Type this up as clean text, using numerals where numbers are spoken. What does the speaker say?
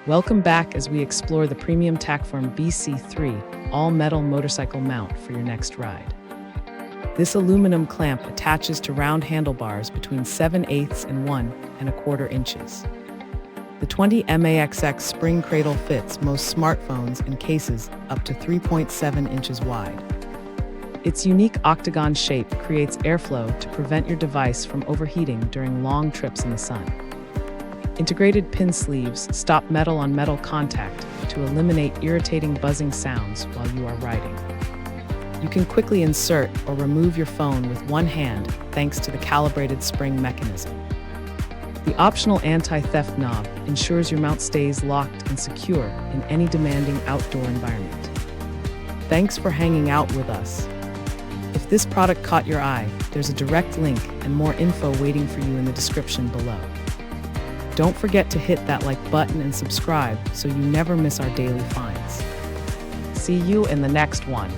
Welcome back as we explore the premium Tackform BC3 all-metal motorcycle mount for your next ride. This aluminum clamp attaches to round handlebars between 7/8 and 1¼ inches. The 20 MAXX Spring Cradle fits most smartphones and cases up to 3.7 inches wide. Its unique octagon shape creates airflow to prevent your device from overheating during long trips in the sun. Integrated pin sleeves stop metal-on-metal contact to eliminate irritating buzzing sounds while you are riding. You can quickly insert or remove your phone with one hand thanks to the calibrated spring mechanism. The optional anti-theft knob ensures your mount stays locked and secure in any demanding outdoor environment. Thanks for hanging out with us. If this product caught your eye, there's a direct link and more info waiting for you in the description below. Don't forget to hit that like button and subscribe so you never miss our daily finds. See you in the next one.